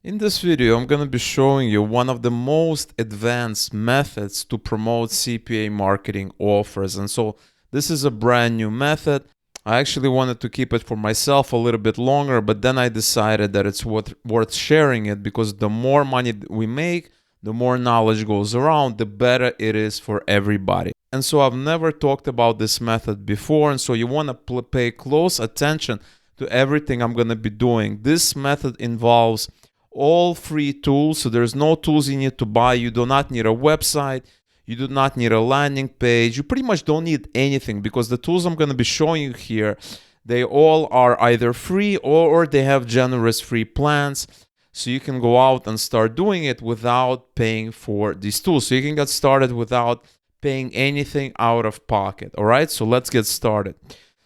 In this video, I'm going to be showing you one of the most advanced methods to promote CPA marketing offers. And so this is a brand new method. I actually wanted to keep it for myself a little bit longer, but then I decided that it's worth sharing it because the more money we make, the more knowledge goes around, the better it is for everybody. And so I've never talked about this method before, and so you want to pay close attention to everything I'm going to be doing. This method involves all free tools, so there's no tools you need to buy. You do not need a website, you do not need a landing page, you pretty much don't need anything because the tools I'm going to be showing you here, they all are either free or they have generous free plans, so you can go out and start doing it without paying for these tools. So you can get started without paying anything out of pocket. All right, so let's get started.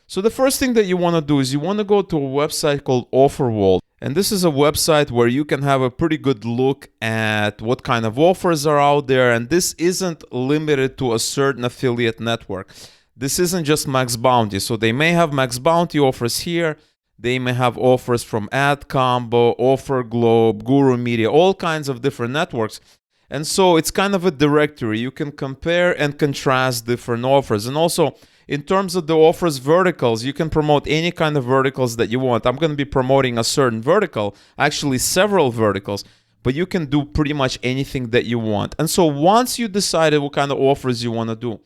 So the first thing that you want to do is you want to go to a website called Offerwall. And this is a website where you can have a pretty good look at what kind of offers are out there. And this isn't limited to a certain affiliate network. This isn't just Max Bounty. So they may have Max Bounty offers here. They may have offers from Ad Combo, Offer Globe, Guru Media, all kinds of different networks. And so it's kind of a directory. You can compare and contrast different offers. And also, in terms of the offers verticals, you can promote any kind of verticals that you want. I'm going to be promoting a certain vertical, actually several verticals, but you can do pretty much anything that you want. And so once you decided what kind of offers you want to do,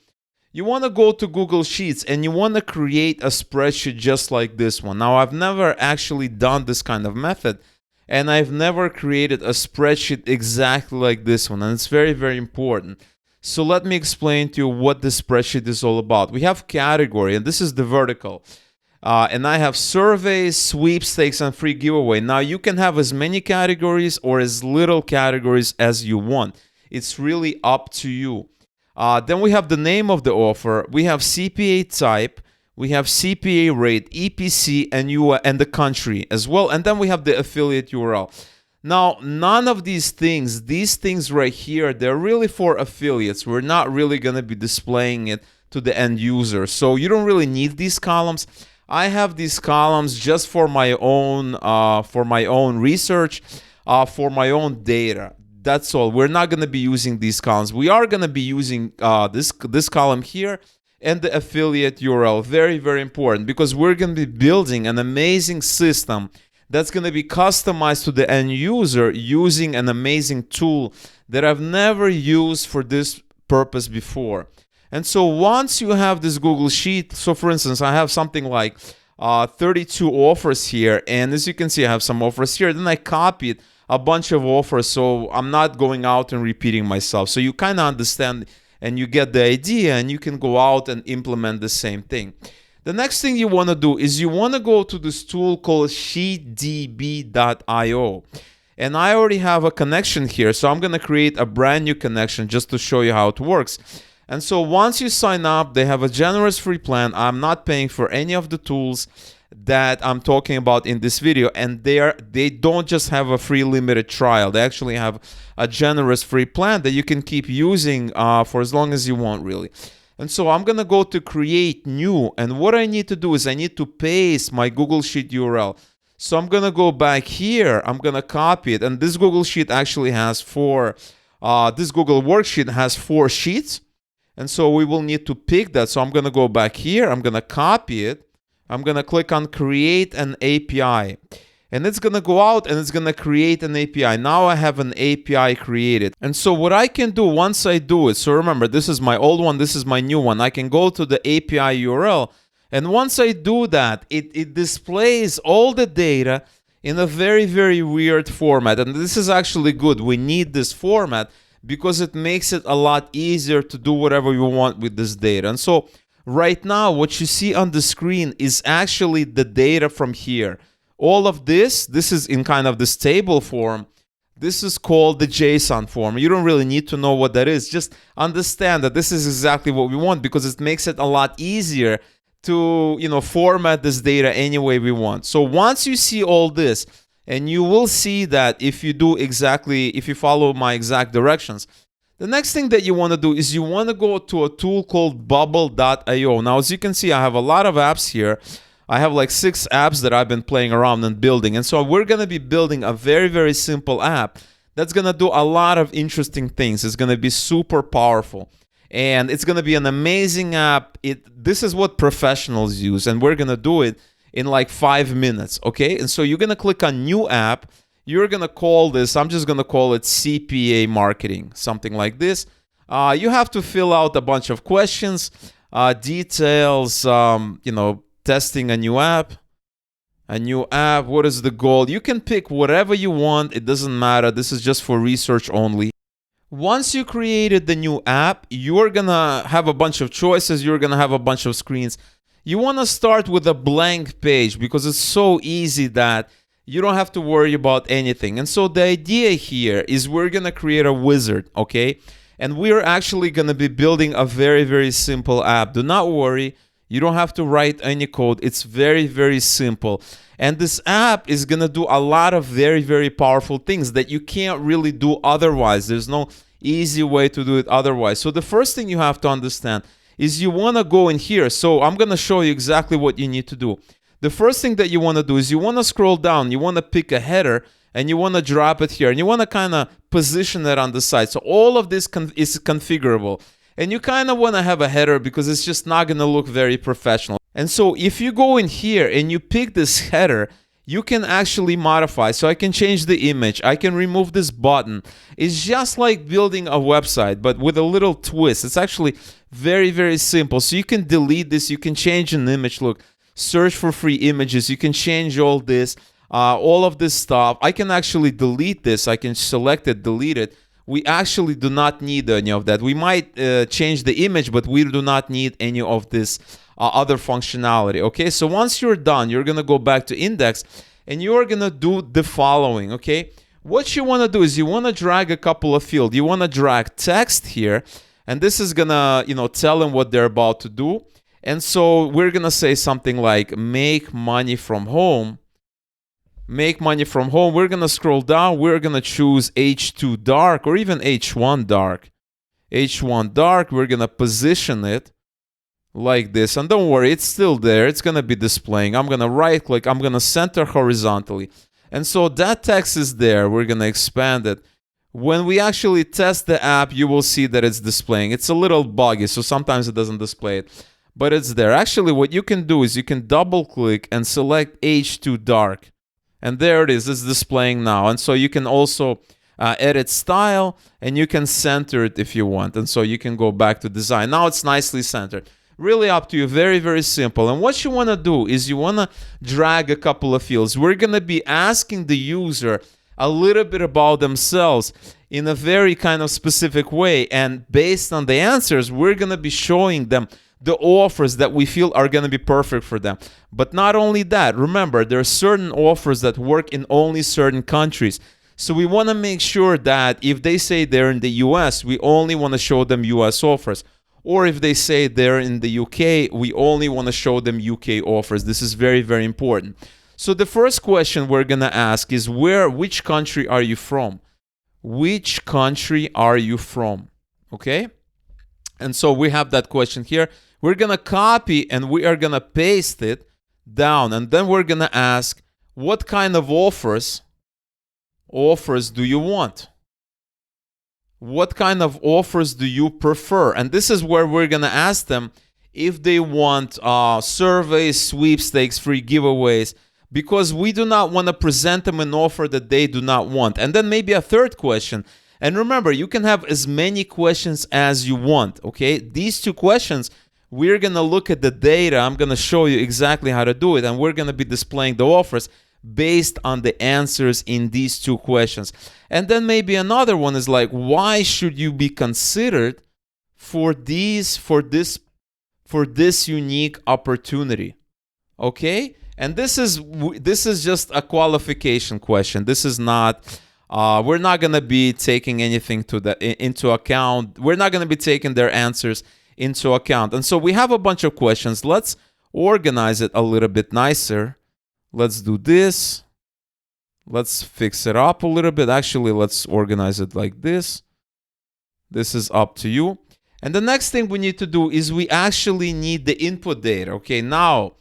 you want to go to Google Sheets and you want to create a spreadsheet just like this one. Now, I've never actually done this kind of method, and I've never created a spreadsheet exactly like this one, and it's very, very important. So let me explain to you what this spreadsheet is all about. We have category, and this is the vertical. And I have surveys, sweepstakes, and free giveaway. Now, you can have as many categories or as little categories as you want. It's really up to you. Then we have the name of the offer. We have CPA type. We have CPA rate, EPC, and the country as well. And then we have the affiliate URL. Now, none of these things right here, they're really for affiliates. We're not really going to be displaying it to the end user. So you don't really need these columns. I have these columns just for my own research, for my own data. That's all. We're not going to be using these columns. We are going to be using this column here and the affiliate URL. Very, very important because we're going to be building an amazing system that's going to be customized to the end user using an amazing tool that I've never used for this purpose before. And so once you have this Google Sheet, so for instance, I have something like 32 offers here. And as you can see, I have some offers here. Then I copied a bunch of offers, so I'm not going out and repeating myself. So you kind of understand and you get the idea, and you can go out and implement the same thing. The next thing you want to do is you want to go to this tool called SheetDB.io. And I already have a connection here, so I'm going to create a brand new connection just to show you how it works. And so once you sign up, they have a generous free plan. I'm not paying for any of the tools that I'm talking about in this video, and they don't just have a free limited trial. They actually have a generous free plan that you can keep using for as long as you want, really. And so I'm going to go to create new, and what I need to do is I need to paste my Google Sheet URL. So I'm going to go back here, I'm going to copy it, and this Google Sheet actually has this Google Worksheet has 4 sheets, and so we will need to pick that. So I'm going to go back here, I'm going to copy it, I'm going to click on create an API. And it's going to go out and it's going to create an API. Now I have an API created. And so what I can do once I do it, so remember, this is my old one, this is my new one. I can go to the API URL. And once I do that, it displays all the data in a very, very weird format. And this is actually good. We need this format because it makes it a lot easier to do whatever you want with this data. And so right now, what you see on the screen is actually the data from here. All of this is in kind of this table form. This is called the JSON form. You don't really need to know what that is. Just understand that this is exactly what we want because it makes it a lot easier to, format this data any way we want. So once you see all this, and you will see that if you follow my exact directions, the next thing that you want to do is you want to go to a tool called Bubble.io. Now, as you can see, I have a lot of apps here. I have like 6 apps that I've been playing around and building. And so we're going to be building a very, very simple app that's going to do a lot of interesting things. It's going to be super powerful. And it's going to be an amazing app. This is what professionals use, and we're going to do it in like 5 minutes, okay? And so you're going to click on New App. You're going to call this, I'm just going to call it CPA Marketing, something like this. You have to fill out a bunch of questions, details, testing a new app. What is the goal? You can pick whatever you want. It doesn't matter. This is just for research only. Once you created the new app, you're gonna have a bunch of choices. You're gonna have a bunch of screens. You want to start with a blank page because it's so easy that you don't have to worry about anything. And so the idea here is we're gonna create a wizard, okay? And we're actually gonna be building a very, very simple app. Do not worry. You don't have to write any code. It's very, very simple. And this app is going to do a lot of very, very powerful things that you can't really do otherwise. There's no easy way to do it otherwise. So the first thing you have to understand is you want to go in here. So I'm going to show you exactly what you need to do. The first thing that you want to do is you want to scroll down. You want to pick a header and you want to drop it here. And you want to kind of position it on the side. So all of this is configurable. And you kind of want to have a header because it's just not going to look very professional. And so if you go in here and you pick this header, you can actually modify. So I can change the image. I can remove this button. It's just like building a website, but with a little twist. It's actually very, very simple. So you can delete this. You can change an image. Look, search for free images. You can change all this, all of this stuff. I can actually delete this. I can select it, delete it. We actually do not need any of that. We might change the image, but we do not need any of this other functionality, okay? So once you're done, you're going to go back to index, and you're going to do the following, okay? What you want to do is you want to drag a couple of fields. You want to drag text here, and this is going to, tell them what they're about to do. And so we're going to say something like make money from home. Make money from home. We're going to scroll down. We're going to choose H2 dark or even H1 dark. H1 dark, we're going to position it like this. And don't worry, it's still there. It's going to be displaying. I'm going to right click. I'm going to center horizontally. And so that text is there. We're going to expand it. When we actually test the app, you will see that it's displaying. It's a little buggy, so sometimes it doesn't display it. But it's there. Actually, what you can do is you can double click and select H2 dark. And there it is, it's displaying now. And so you can also edit style, and you can center it if you want. And so you can go back to design. Now it's nicely centered. Really up to you, very, very simple. And what you want to do is you want to drag a couple of fields. We're going to be asking the user a little bit about themselves in a very kind of specific way. And based on the answers, we're going to be showing them the offers that we feel are going to be perfect for them. But not only that, remember, there are certain offers that work in only certain countries. So we want to make sure that if they say they're in the US, we only want to show them US offers. Or if they say they're in the UK, we only want to show them UK offers. This is very, very important. So the first question we're going to ask is which country are you from? Which country are you from? Okay? And so we have that question here. We're going to copy and we are going to paste it down. And then we're going to ask, what kind of offers do you want? What kind of offers do you prefer? And this is where we're going to ask them if they want surveys, sweepstakes, free giveaways, because we do not want to present them an offer that they do not want. And then maybe a third question. And remember, you can have as many questions as you want, okay? These two questions, we're going to look at the data. I'm going to show you exactly how to do it, and we're going to be displaying the offers based on the answers in these two questions. And then maybe another one is like, why should you be considered for this unique opportunity? Okay? And this is just a qualification question. This is not we're not going to be taking anything into account. We're not going to be taking their answers into account. And so we have a bunch of questions. Let's organize it a little bit nicer. Let's do this. Let's fix it up a little bit. Actually, let's organize it like this. This is up to you. And the next thing we need to do is we actually need the input data. Okay, now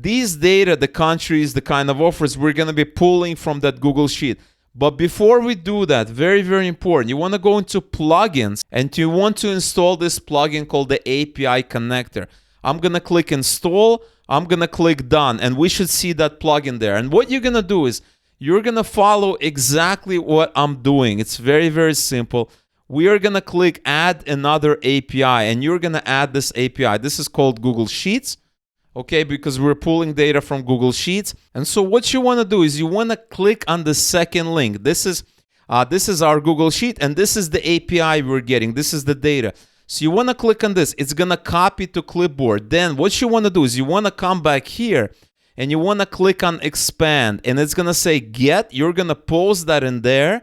These data, the countries, the kind of offers, we're going to be pulling from that Google Sheet. But before we do that, very, very important, you want to go into plugins and you want to install this plugin called the API connector. I'm going to click install. I'm going to click done, and we should see that plugin there. And what you're going to do is you're going to follow exactly what I'm doing. It's very, very simple. We are going to click add another API, and you're going to add this API. This is called Google Sheets, okay, because we're pulling data from Google Sheets. And so what you want to do is you want to click on the second link. This is our Google Sheet, and this is the API we're getting. This is the data. So you want to click on this. It's going to copy to clipboard. Then what you want to do is you want to come back here and you want to click on expand, and it's going to say get. You're going to post that in there.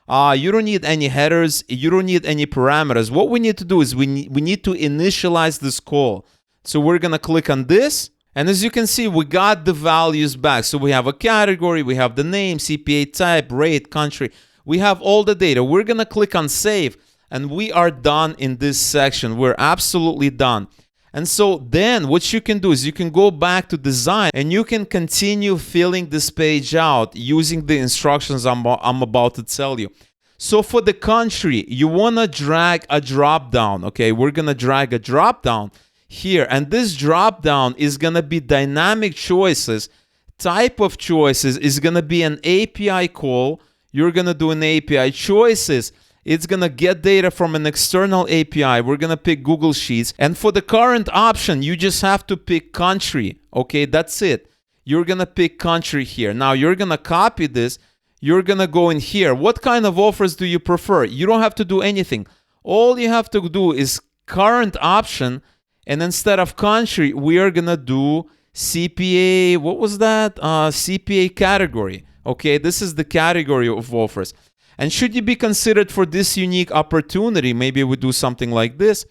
You don't need any headers. You don't need any parameters. What we need to do is we need to initialize this call. So we're going to click on this. And as you can see, we got the values back. So we have a category. We have the name, CPA type, rate, country. We have all the data. We're going to click on save. And we are done in this section. We're absolutely done. And so then what you can do is you can go back to design and you can continue filling this page out using the instructions I'm about to tell you. So for the country, you want to drag a drop down. Okay, we're going to drag a drop down here. And this drop down is going to be dynamic choices. Type of choices is going to be an API call. You're going to do an API choices. It's going to get data from an external API. We're going to pick Google Sheets. And for the current option, you just have to pick country. Okay, that's it. You're going to pick country here. Now, you're going to copy this. You're going to go in here. What kind of offers do you prefer? You don't have to do anything. All you have to do is current option. And instead of country, we are going to do CPA. What was that? CPA category. Okay, this is the category of offers. And should you be considered for this unique opportunity, maybe we do something like this.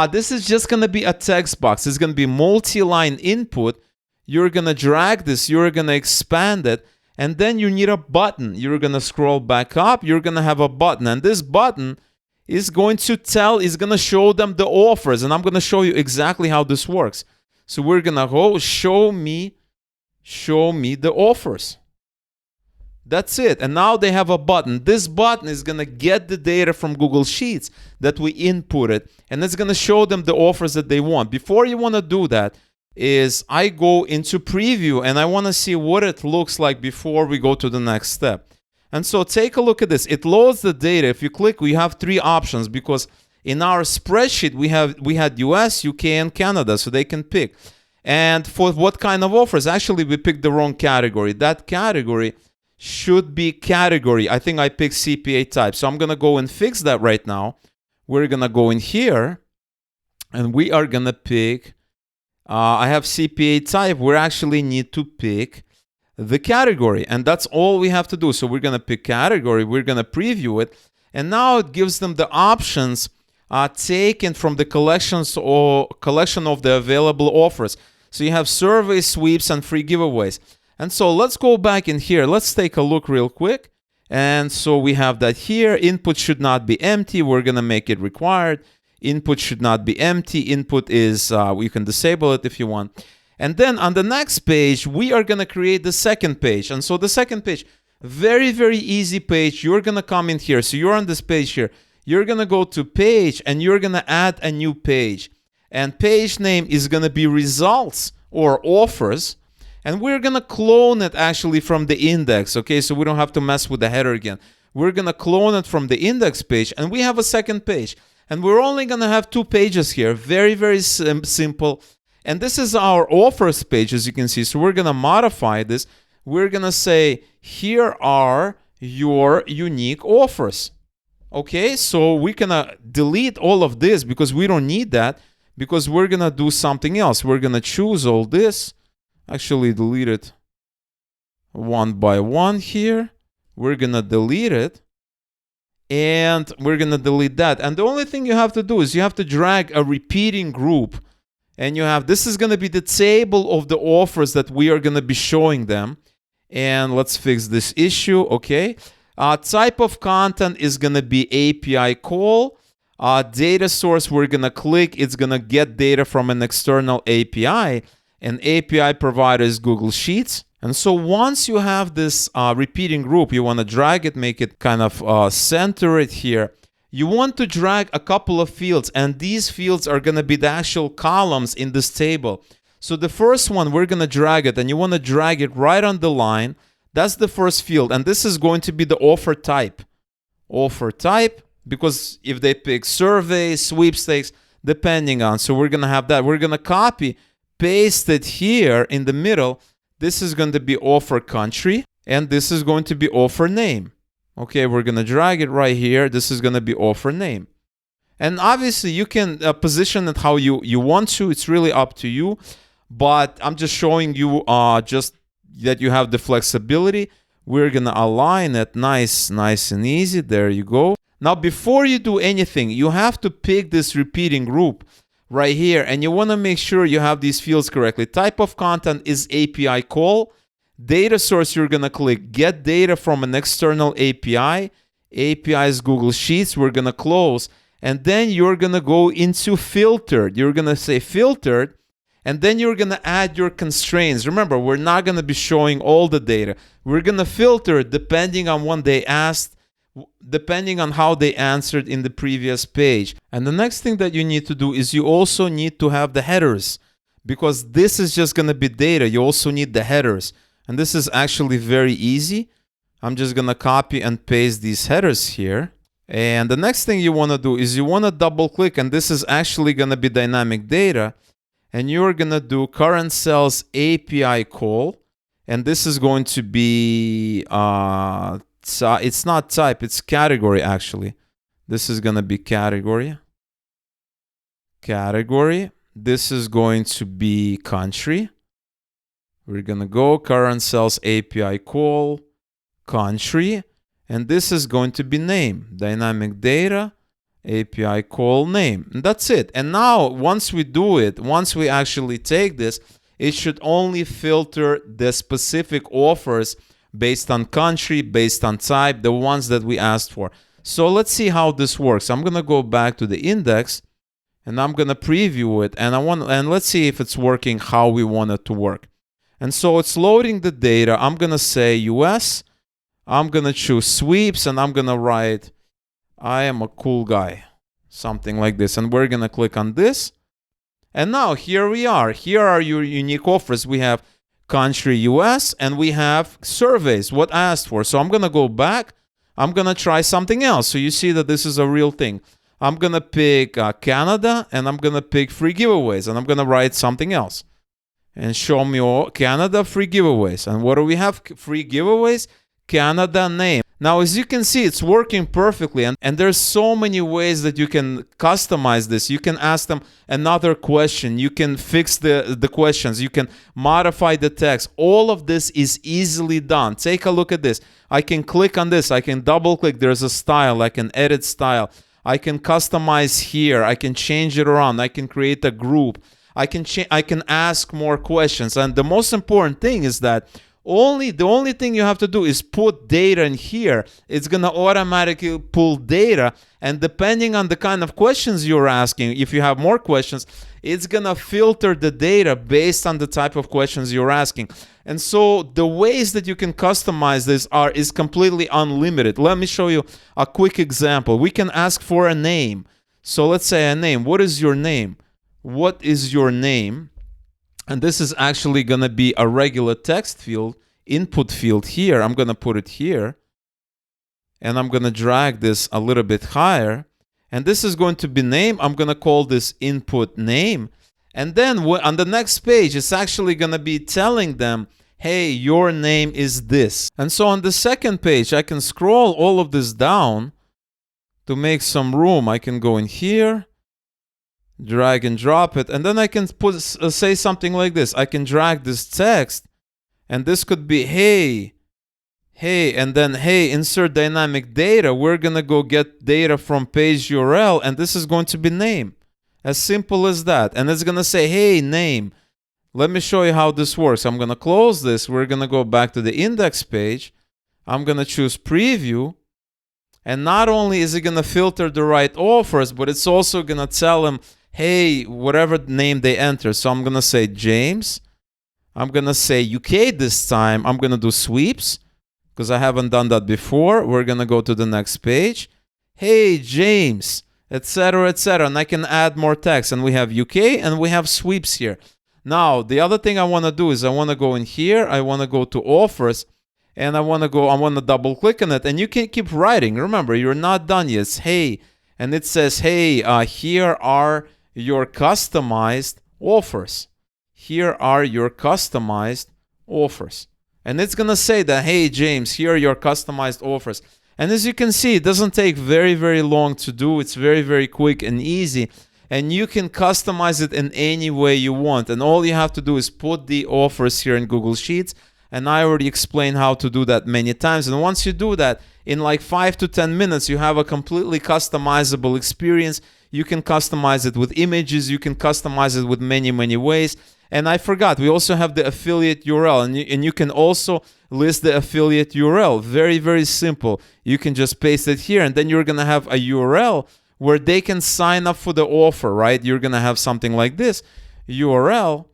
This is just going to be a text box. It's going to be multi-line input. You're going to drag this. You're going to expand it. And then you need a button. You're going to scroll back up. You're going to have a button. And this button is going to show them the offers. And I'm going to show you exactly how this works. So we're going to go show me the offers. That's it. And now they have a button. This button is going to get the data from Google Sheets that we inputted, and it's going to show them the offers that they want. Before you want to do that is I go into preview, and I want to see what it looks like before we go to the next step. And so take a look at this. It loads the data. If you click, we have three options because in our spreadsheet, we had US, UK, and Canada, so they can pick. And for what kind of offers? Actually, we picked the wrong category. That category should be category. I think I picked CPA type. So I'm going to go and fix that right now. We're going to go in here and we are going to pick, I have CPA type. We actually need to pick the category, and that's all we have to do. So we're going to pick category. We're going to preview it. And now it gives them the options taken from the collection of the available offers. So you have surveys, sweeps, and free giveaways. And so let's go back in here. Let's take a look real quick. And so we have that here. Input should not be empty. We're going to make it required. Input should not be empty. Input is, you can disable it if you want. And then on the next page, we are going to create the second page. And so the second page, very, very easy page. You're going to come in here. So you're on this page here. You're going to go to page and you're going to add a new page. And page name is going to be results or offers. And we're going to clone it actually from the index, okay? So we don't have to mess with the header again. We're going to clone it from the index page, and we have a second page. And we're only going to have two pages here. Very, very simple. And this is our offers page, as you can see. So we're going to modify this. We're going to say, here are your unique offers. Okay, so we're going to delete all of this because we don't need that, because we're going to do something else. We're going to choose all this. Actually, delete it one by one here. We're going to delete it. And we're going to delete that. And the only thing you have to do is you have to drag a repeating group. And you have, this is going to be the table of the offers that we are going to be showing them. And let's fix this issue, okay? Type of content is going to be API call. Data source, we're going to click. It's going to get data from an external API. and API provider is Google Sheets. And so once you have this repeating group, you want to drag it, make it kind of center it here. You want to drag a couple of fields, and these fields are going to be the actual columns in this table. So the first one, we're going to drag it, and you want to drag it right on the line. That's the first field, and this is going to be the offer type. Offer type, because if they pick survey, sweepstakes, depending on, so we're going to have that. We're going to copy, paste it here in the middle. This is going to be offer country, and this is going to be offer name. Okay, we're going to drag it right here. This is going to be offer name. And obviously, you can position it how you want to. It's really up to you. But I'm just showing you just that you have the flexibility. We're going to align it nice and easy. There you go. Now, before you do anything, you have to pick this repeating group right here. And you want to make sure you have these fields correctly. Type of content is API call. Data source, you're going to click get data from an external API. API is Google Sheets. We're going to close. And then you're going to go into filtered. You're going to say filtered. And then you're going to add your constraints. Remember, we're not going to be showing all the data. We're going to filter depending on what they asked, depending on how they answered in the previous page. And the next thing that you need to do is you also need to have the headers, because this is just going to be data. You also need the headers. And this is actually very easy. I'm just going to copy and paste these headers here. And the next thing you want to do is you want to double click, and this is actually going to be dynamic data. And you're going to do current sales API call. And this is going to be, it's not type, it's category actually. This is going to be category. Category. This is going to be country. We're going to go current sales API call, country. And this is going to be name, dynamic data, API call name. And that's it. And now, once we do it, once we actually take this, it should only filter the specific offers based on country, based on type, the ones that we asked for. So let's see how this works. I'm going to go back to the index and I'm going to preview it. And let's see if it's working how we want it to work. And so it's loading the data. I'm going to say US. I'm going to choose sweeps and I'm going to write, I am a cool guy, something like this. And we're going to click on this. And now here we are. Here are your unique offers. We have country US and we have surveys, what I asked for. So I'm going to go back. I'm going to try something else. So you see that this is a real thing. I'm going to pick Canada and I'm going to pick free giveaways. And I'm going to write something else. And show me all Canada free giveaways. And what do we have? Free giveaways, Canada name. Now, as you can see, it's working perfectly. And there's so many ways that you can customize this. You can ask them another question. You can fix the questions. You can modify the text. All of this is easily done. Take a look at this. I can click on this. I can double click. There's a style. I can edit style. I can customize here. I can change it around. I can create a group. I can ask more questions. And the most important thing is that the only thing you have to do is put data in here. It's going to automatically pull data. And depending on the kind of questions you're asking, if you have more questions, it's going to filter the data based on the type of questions you're asking. And so the ways that you can customize this is completely unlimited. Let me show you a quick example. We can ask for a name. So let's say a name. What is your name? What is your name? And this is actually going to be a regular text field, input field here. I'm going to put it here. And I'm going to drag this a little bit higher. And this is going to be name. I'm going to call this input name. And then on the next page, it's actually going to be telling them, hey, your name is this. And so on the second page, I can scroll all of this down to make some room. I can go in here, drag and drop it, and then I can say something like this. I can drag this text, and this could be hey, and then hey, insert dynamic data. We're gonna go get data from page URL, and this is going to be name. As simple as that. And it's gonna say hey, name. Let me show you how this works. I'm gonna close this. We're gonna go back to the index page. I'm gonna choose preview. And not only is it gonna filter the right offers, but it's also gonna tell them, hey, whatever name they enter. So I'm going to say James. I'm going to say UK this time. I'm going to do sweeps because I haven't done that before. We're going to go to the next page. Hey, James, etc., etc. And I can add more text. And we have UK and we have sweeps here. Now, the other thing I want to do is I want to go in here. I want to go to offers. And I want to double click on it. And you can keep writing. Remember, you're not done yet. It's hey. And it says, hey, here are your customized offers. Here are your customized offers. And it's going to say that, hey, James, here are your customized offers. And as you can see, it doesn't take very, very long to do. It's very, very quick and easy. And you can customize it in any way you want. And all you have to do is put the offers here in Google Sheets. And I already explained how to do that many times. And once you do that, in like 5 to 10 minutes, you have a completely customizable experience. You can customize it with images. You can customize it with many, many ways. And I forgot, we also have the affiliate URL. And you can also list the affiliate URL. Very, very simple. You can just paste it here. And then you're going to have a URL where they can sign up for the offer, right? You're going to have something like this, URL.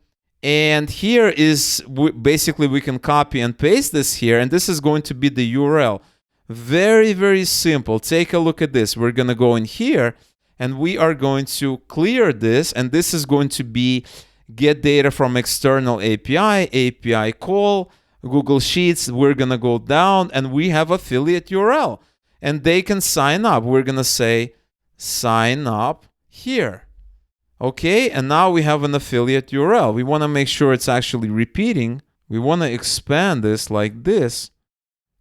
And here is, basically we can copy and paste this here. And this is going to be the URL. Very, very simple. Take a look at this. We're going to go in here and we are going to clear this. And this is going to be get data from external API call, Google Sheets. We're going to go down and we have affiliate URL. And they can sign up. We're going to say sign up here. Okay, and now we have an affiliate URL. We want to make sure it's actually repeating. We want to expand this like this.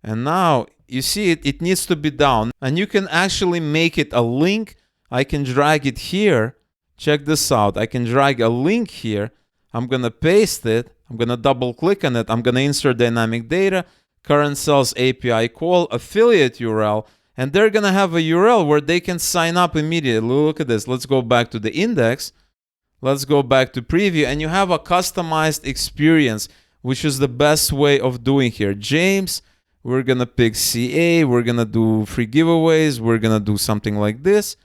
And now you see it needs to be down. And you can actually make it a link. I can drag it here. Check this out. I can drag a link here. I'm going to paste it. I'm going to double click on it. I'm going to insert dynamic data, current sales API call, affiliate URL. And they're going to have a URL where they can sign up immediately. Look at this. Let's go back to the index. Let's go back to preview. And you have a customized experience, which is the best way of doing here. James, we're going to pick CA. We're going to do free giveaways. We're going to do something like this.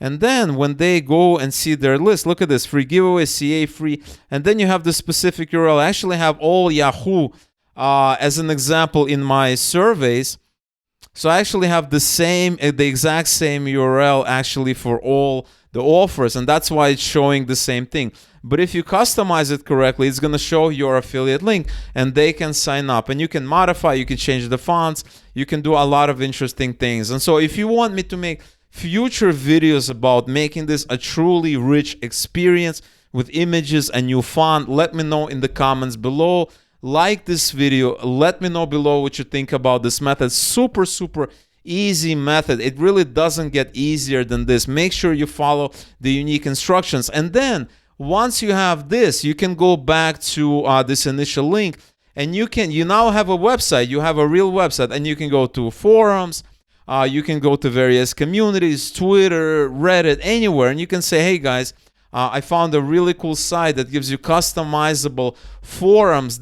And then when they go and see their list, look at this, free giveaways, CA free. And then you have the specific URL. I actually have all Yahoo as an example in my surveys. So I actually have the exact same URL actually for all the offers, and that's why it's showing the same thing. But if you customize it correctly, it's going to show your affiliate link, and they can sign up. And you can modify, you can change the fonts, you can do a lot of interesting things. And so if you want me to make future videos about making this a truly rich experience with images and new font, let me know in the comments below. Like this video, let me know below what you think about this method. Super, super easy method. It really doesn't get easier than this. Make sure you follow the unique instructions. And then once you have this, you can go back to this initial link and you now have a website. You have a real website and you can go to forums. You can go to various communities, Twitter, Reddit, anywhere. And you can say, hey guys, I found a really cool site that gives you customizable forums.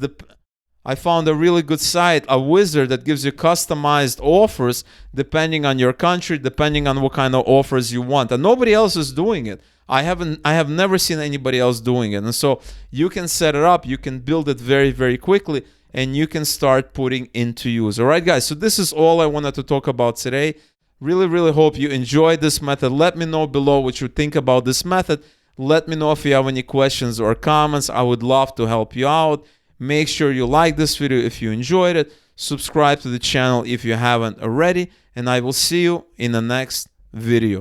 I found a really good site, a wizard that gives you customized offers depending on your country, depending on what kind of offers you want. And nobody else is doing it. I have never seen anybody else doing it. And so you can set it up, you can build it very, very quickly, and you can start putting into use. All right, guys, so this is all I wanted to talk about today. Really, really hope you enjoyed this method. Let me know below what you think about this method. Let me know if you have any questions or comments. I would love to help you out. Make sure you like this video if you enjoyed it. Subscribe to the channel if you haven't already. And I will see you in the next video.